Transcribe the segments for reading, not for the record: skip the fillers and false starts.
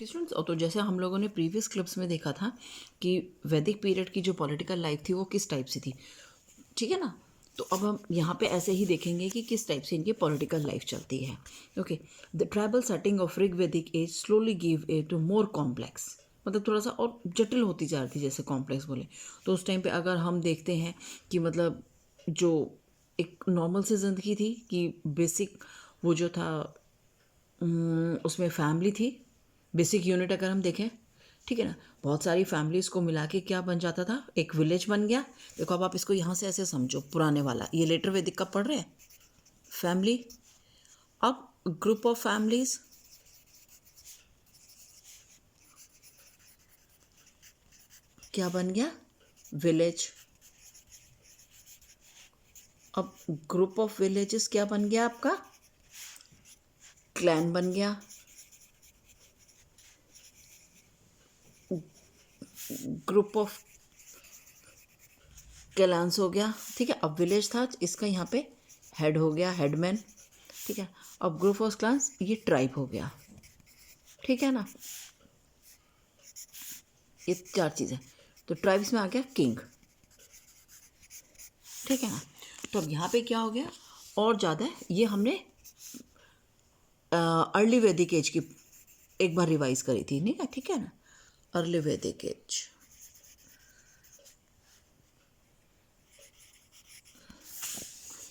Students, तो जैसे हम लोगों ने प्रीवियस क्लिप्स में देखा था कि वैदिक पीरियड की जो पॉलिटिकल लाइफ थी वो किस टाइप से थी, ठीक है ना। तो अब हम यहाँ पे ऐसे ही देखेंगे कि किस टाइप से इनकी पॉलिटिकल लाइफ चलती है। Okay, the tribal setting of Rig Vedic age slowly give a to more complex, मतलब थोड़ा सा और जटिल होती जा रही थी, जैसे कॉम्प्लेक्स बोले। तो उस टाइम पे अगर हम देखते हैं कि मतलब जो एक नॉर्मल सी ज़िंदगी थी कि बेसिक वो जो था उसमें फैमिली थी, बेसिक यूनिट अगर हम देखें, ठीक है ना। बहुत सारी फैमिलीज़ को मिला के क्या बन जाता था, एक विलेज बन गया। देखो अब आप इसको यहाँ से ऐसे समझो, पुराने वाला ये लेटर वैदिक का पढ़ रहे हैं, फैमिली। अब ग्रुप ऑफ फैमिलीज, क्या बन गया, विलेज। अब ग्रुप ऑफ विलेजेस क्या बन गया आपका, क्लैन बन गया। ग्रुप ऑफ क्लैंस हो गया, ठीक है। अब विलेज था, इसका यहाँ पे हेड हो गया, हेडमैन, ठीक है। अब ग्रुप ऑफ क्लास, ये ट्राइब हो गया, ठीक है ना। ये चार चीज़ें। तो ट्राइब्स में आ गया किंग, ठीक है ना। तो अब यहाँ पे क्या हो गया और ज़्यादा, ये हमने अर्ली वैदिक एज की एक बार रिवाइज करी थी, नहीं है, ठीक है ना। अर्ली वैदिक एज,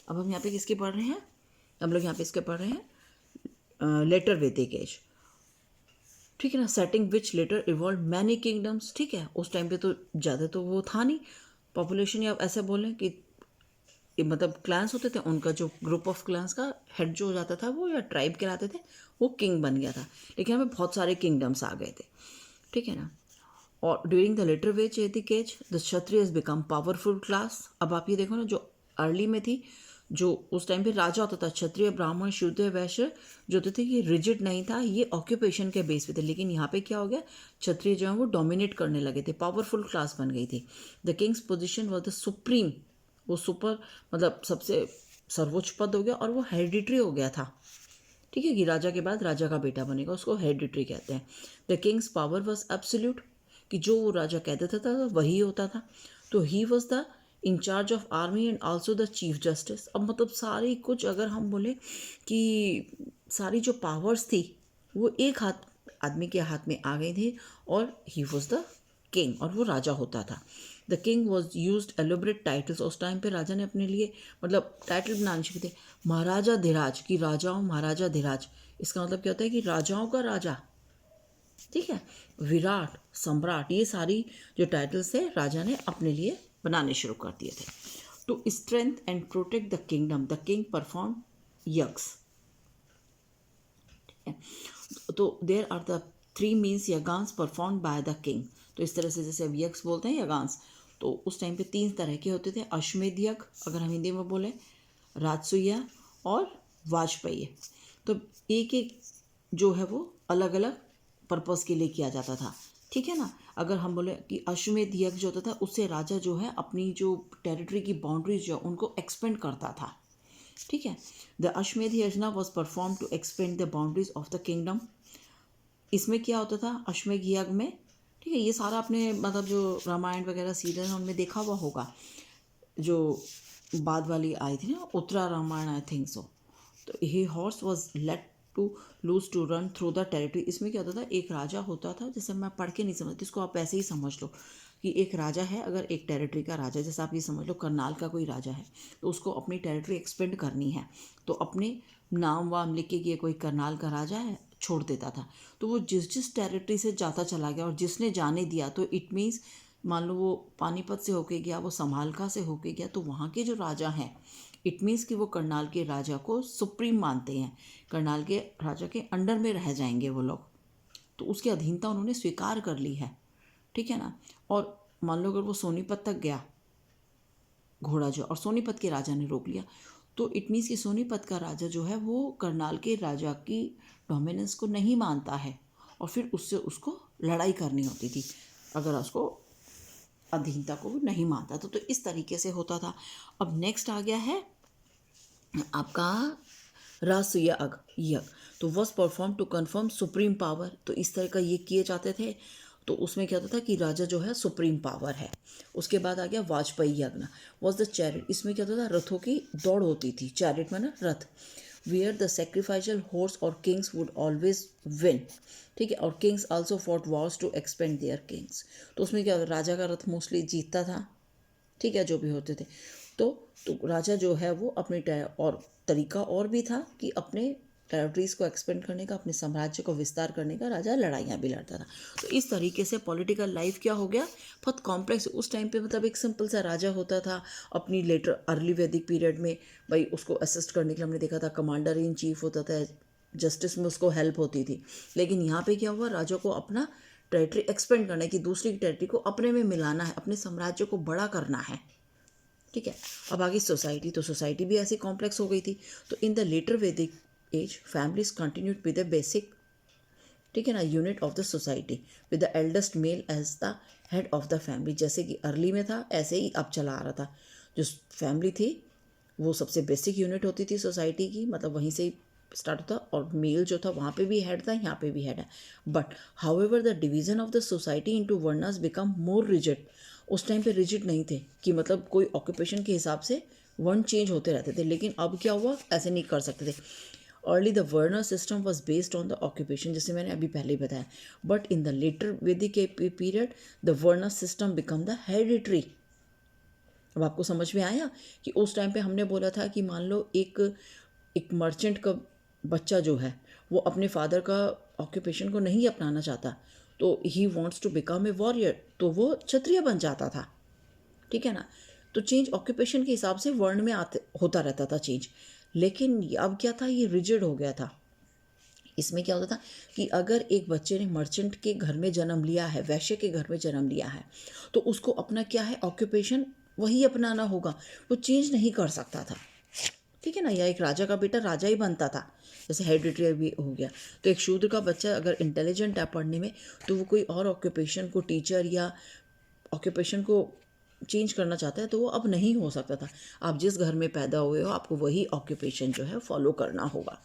अब हम यहाँ पे किसके पढ़ रहे हैं, हम लोग यहाँ पे इसके पढ़ रहे हैं लेटर वैदिक एज, ठीक है ना। सेटिंग विच लेटर इवॉल्व मैनी किंगडम्स, ठीक है। उस टाइम पे तो ज़्यादा तो वो था नहीं पॉपुलेशन, या ऐसे बोलें कि मतलब क्लान्स होते थे, उनका जो ग्रुप ऑफ क्लान्स का हेड जो हो जाता था वो, या ट्राइब कहलाते थे, वो किंग बन गया था। लेकिन हमें बहुत सारे किंगडम्स आ गए थे, ठीक है ना। और during the later Vedic age the Kshatriya become powerful class. अब आप ये देखो ना, जो अर्ली में थी, जो उस टाइम पे राजा होता था, क्षत्रिय ब्राह्मण शूद्र वैश्य जो होते थे, ये रिजिड नहीं था, ये ऑक्यूपेशन के बेस पे थे। लेकिन यहाँ पे क्या हो गया, क्षत्रिय जो है वो डोमिनेट करने लगे थे, पावरफुल क्लास बन गई थी। The Kings position was the supreme, वो सुपर मतलब सबसे सर्वोच्च पद हो गया, और वो हेरिडिटरी हो गया था, ठीक है, कि राजा के बाद राजा का बेटा बनेगा, उसको हेरिडिटरी कहते हैं। The Kings power was absolute, कि जो वो राजा कह देता था वही होता था। तो he was the incharge of army and also the chief justice. अब मतलब सारी कुछ अगर हम बोले कि सारी जो पावर्स थी वो एक हाथ आदमी के हाथ में आ गई थी, और ही वॉज द किंग, और वो राजा होता था। The king was use elaborate titles, उस टाइम पे राजा ने अपने लिए मतलब टाइटल बनाने चाहिए थे। महाराजा धीराज, की राजाओं महाराजा धीराज, इसका मतलब क्या होता है कि राजाओं का राजा, ठीक है। विराट, सम्राट, ये सारी जो टाइटल्स थे राजा ने अपने लिए बनाने शुरू कर दिए थे। To strength and protect the kingdom the king perform yajna, तो there are the three means yajnas perform by the king. तो इस तरह से जैसे अब यज्ञ बोलते हैं यज्ञांस, तो उस टाइम पे तीन तरह के होते थे, अश्वमेध यज्ञ अगर हम हिंदी में बोले, राजसूय और वाजपेयी। तो एक एक जो है वो अलग अलग पर्पस के लिए किया जाता था, ठीक है ना। अगर हम बोले कि अश्वमेध यज्ञ जो होता था, उससे राजा जो है अपनी जो टेरिटरी की बाउंड्रीज जो उनको एक्सपेंड करता था, ठीक है। The Ashvamedha yajna was perform to expand the boundaries of the kingdom. इसमें क्या होता था अश्वमेध यज्ञ में, ठीक है, ये सारा आपने मतलब जो रामायण वगैरह सीरियल है उनमें देखा हुआ होगा, जो बाद वाली आई थी ना, Uttara Ramayana I think so. तो he horse was let to loose to run through the territory. इसमें क्या होता था, एक राजा होता था, जैसे मैं पढ़ के नहीं समझती, इसको आप ऐसे ही समझ लो कि एक राजा है, अगर एक टेरिटरी का राजा, जैसे आप ये समझ लो करनाल का कोई राजा है, तो उसको अपनी टेरिटरी एक्सपेंड करनी है, तो अपने नाम वाम लिख के कि ये कोई करनाल का राजा है छोड़ देता था। तो वो जिस जिस टेरिटरी से जाता चला गया, और जिसने जाने दिया, तो इट मीन्स मान लो वो पानीपत से होके गया, वो समालका से होके गया, तो वहाँ के जो राजा हैं, इट मीन्स कि वो करनाल के राजा को सुप्रीम मानते हैं, करनाल के राजा के अंडर में रह जाएंगे वो लोग, तो उसकी अधीनता उन्होंने स्वीकार कर ली है, ठीक है ना। और मान लो अगर वो सोनीपत तक गया घोड़ा जो, और सोनीपत के राजा ने रोक लिया, तो इट मीन्स कि सोनीपत का राजा जो है वो करनाल के राजा की डोमिनेंस को नहीं मानता है, और फिर उससे उसको लड़ाई करनी होती थी अगर उसको अधीनता को वो नहीं मानता था। तो इस तरीके से होता था। अब नेक्स्ट आ गया है आपका राजसूय यज्ञ। तो was perform to confirm supreme power, तो इस तरह का ये किए जाते थे। तो उसमें क्या होता था कि राजा जो है सुप्रीम पावर है। उसके बाद आ गया वाजपेयी यज्ञ, वॉज द चैरिट, इसमें क्या होता था, रथों की दौड़ होती थी, चैरिट में ना रथ, वेयर द सेक्रीफाइशियल हॉर्स और किंग्स वुड ऑलवेज विन, ठीक है, और kings also fought wars to expand their kings. तो उसमें क्या होता, राजा का रथ मोस्टली जीतता था, ठीक है, जो भी होते थे। तो राजा जो है वो अपने और तरीका और भी था कि अपने टेरिटरीज को एक्सपेंड करने का, अपने साम्राज्य को विस्तार करने का, राजा लड़ाइयाँ भी लड़ता था। तो इस तरीके से पॉलिटिकल लाइफ क्या हो गया, बहुत कॉम्प्लेक्स। उस टाइम पे मतलब एक सिंपल सा राजा होता था, अपनी लेटर अर्ली वैदिक पीरियड में भाई उसको असिस्ट करने के लिए हमने देखा था कमांडर इन चीफ होता था, जस्टिस में उसको हेल्प होती थी। लेकिन यहाँ पे क्या हुआ, राजा को अपना टेरिटरी एक्सपेंड करना है कि दूसरी टेरिटरी को अपने में मिलाना है, अपने साम्राज्य को बड़ा करना है, ठीक है। अब आगे सोसाइटी, तो सोसाइटी भी ऐसी कॉम्प्लेक्स हो गई थी। तो in the later Vedic age families continued with the basic, ठीक है ना, unit of the society with the eldest male as the head of the family. जैसे कि अर्ली में था ऐसे ही अब चला आ रहा था। जो फैमिली थी वो सबसे बेसिक यूनिट होती थी सोसाइटी की, मतलब वहीं से ही स्टार्ट होता, और मेल जो था वहाँ पे भी हेड था, यहाँ पे भी हेड है। But however the division of the society into varnas become more rigid. उस टाइम पे रिजिड नहीं थे कि मतलब कोई ऑक्यूपेशन के हिसाब से वर्ण चेंज होते रहते थे, लेकिन अब क्या हुआ, ऐसे नहीं कर सकते थे। Early the Werner system was based on the occupation, जैसे मैंने अभी पहले ही बताया। But in the later Vedic period the Werner system become the hereditary. अब आपको समझ में आया कि उस टाइम पे हमने बोला था कि मान लो एक मर्चेंट का बच्चा जो है वो अपने फादर का ऑक्यूपेशन को नहीं अपनाना चाहता, तो he wants to become a warrior, तो वो क्षत्रिय बन जाता था, ठीक है ना। तो चेंज ऑक्यूपेशन के हिसाब से वर्ण में आते होता रहता था चेंज। लेकिन अब क्या था, ये रिजिड हो गया था। इसमें क्या होता था कि अगर एक बच्चे ने मर्चेंट के घर में जन्म लिया है, वैश्य के घर में जन्म लिया है, तो उसको अपना क्या है, ऑक्यूपेशन वही अपनाना होगा, वो चेंज नहीं कर सकता था, ठीक है ना। या एक राजा का बेटा राजा ही बनता था, जैसे हेरिडिटरी भी हो गया। तो एक शूद्र का बच्चा अगर इंटेलिजेंट है पढ़ने में, तो वो कोई और ऑक्यूपेशन को, टीचर या ऑक्यूपेशन को चेंज करना चाहता है तो वो अब नहीं हो सकता था। आप जिस घर में पैदा हुए हो आपको वही ऑक्यूपेशन जो है फॉलो करना होगा।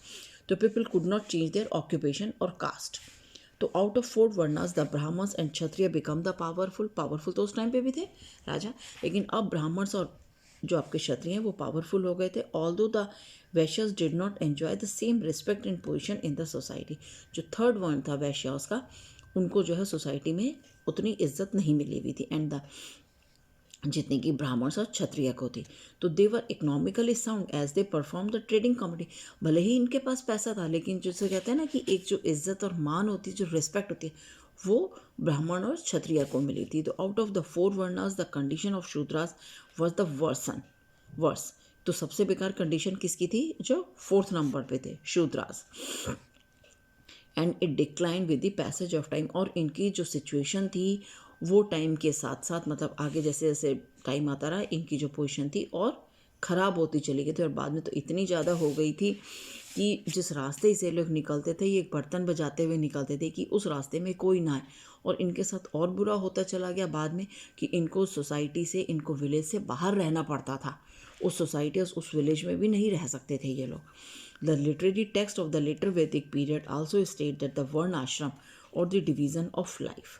तो people could not change their occupation और कास्ट। तो out of 4 varnas the Brahmins and Kshatriya become the powerful. Powerful तो उस टाइम पे भी थे राजा, लेकिन अब ब्राह्मण्स और जो आपके क्षत्रिय हैं वो पावरफुल हो गए थे। Although the Vaishyas did not enjoy the same respect and position in the society. जो थर्ड वर्ण था वैश्यास का, उनको जो है सोसाइटी में उतनी इज्जत नहीं मिली हुई थी, एंड द जितनी कि ब्राह्मण्स और क्षत्रिय को थी। तो they were economically sound as they perform the trading community. भले ही इनके पास पैसा था, लेकिन जैसे कहते हैं ना कि एक जो इज्जत और मान होती है, जो रिस्पेक्ट होती है, वो ब्राह्मण और क्षत्रिय को मिली थी। तो out of the 4 varnas the condition of Shudras was the worse. तो सबसे बेकार कंडीशन किसकी थी, जो 4th नंबर पे थे, Shudras. And it decline with the passage of time. और इनकी जो सिचुएशन थी वो टाइम के साथ साथ, मतलब आगे जैसे जैसे टाइम आता रहा, इनकी जो पोजीशन थी और ख़राब होती चली गई थी, और बाद में तो इतनी ज़्यादा हो गई थी कि जिस रास्ते से लोग निकलते थे, ये बर्तन बजाते हुए निकलते थे कि उस रास्ते में कोई ना आए। और इनके साथ और बुरा होता चला गया बाद में कि इनको सोसाइटी से, इनको विलेज से बाहर रहना पड़ता था। उस सोसाइटी, उस विलेज में भी नहीं रह सकते थे ये लोग। The literary text of the later Vedic period also state that the varna ashram और द डिवीज़न ऑफ लाइफ,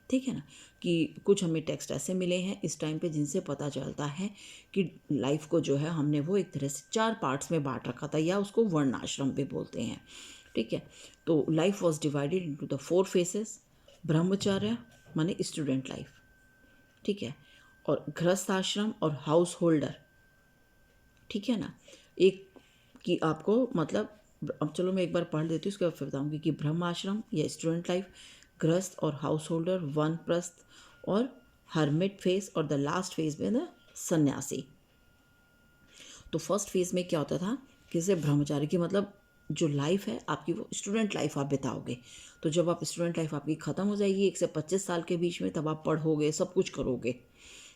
ठीक है ना, कि कुछ हमें टेक्स्ट ऐसे मिले हैं इस टाइम पे जिनसे पता चलता है कि लाइफ को जो है हमने वो एक तरह से 4 पार्ट्स में बांट रखा था, या उसको वर्ण आश्रम भी बोलते हैं, ठीक है। तो life was divided into the 4 faces. ब्रह्मचर्य माने स्टूडेंट लाइफ, ठीक है, और गृहस्थ आश्रम और हाउस होल्डर, ठीक है ना। एक कि आपको मतलब, अब चलो मैं एक बार पढ़ देती हूँ, उसके बाद फिर बताऊँगी कि ब्रह्म आश्रम या स्टूडेंट लाइफ, गृहस्थ और हाउस होल्डर, वानप्रस्थ और हर्मिट फेज, और द लास्ट फेज में द सन्यासी। तो फर्स्ट फेज में क्या होता था कि जैसे ब्रह्मचारी की मतलब जो लाइफ है आपकी, वो स्टूडेंट लाइफ आप बिताओगे। तो जब आप स्टूडेंट लाइफ आपकी ख़त्म हो जाएगी 1 से 25 साल के बीच में, तब आप पढ़ोगे, सब कुछ करोगे,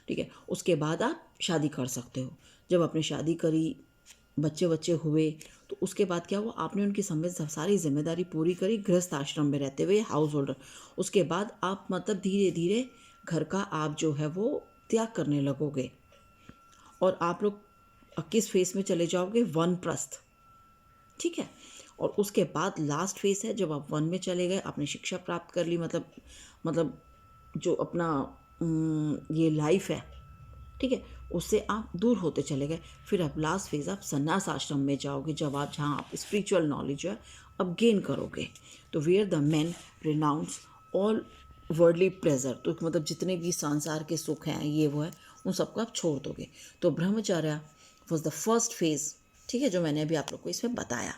ठीक है। उसके बाद आप शादी कर सकते हो। जब आपने शादी करी, बच्चे हुए, तो उसके बाद क्या हुआ, आपने उनकी सारी जिम्मेदारी पूरी करी गृहस्थ आश्रम में रहते हुए, हाउस होल्डर। उसके बाद आप मतलब धीरे धीरे घर का आप जो है वो त्याग करने लगोगे, और आप लोग किस फेस में चले जाओगे, वानप्रस्थ, ठीक है। और उसके बाद लास्ट फेज है जब आप वन में चले गए, आपने शिक्षा प्राप्त कर ली, मतलब जो अपना ये लाइफ है, ठीक है, उससे आप दूर होते चले गए। फिर अब लास्ट फेज आप संन्यास आश्रम में जाओगे, जब आप जहाँ आप स्पिरिचुअल नॉलेज है अब गेन करोगे। तो where the man renounce all worldly pleasure, तो मतलब जितने भी संसार के सुख हैं ये वो है, उन सबको आप छोड़ दोगे। तो ब्रह्मचर्य वॉज द फर्स्ट फेज, ठीक है, जो मैंने अभी आप लोग को इसमें बताया।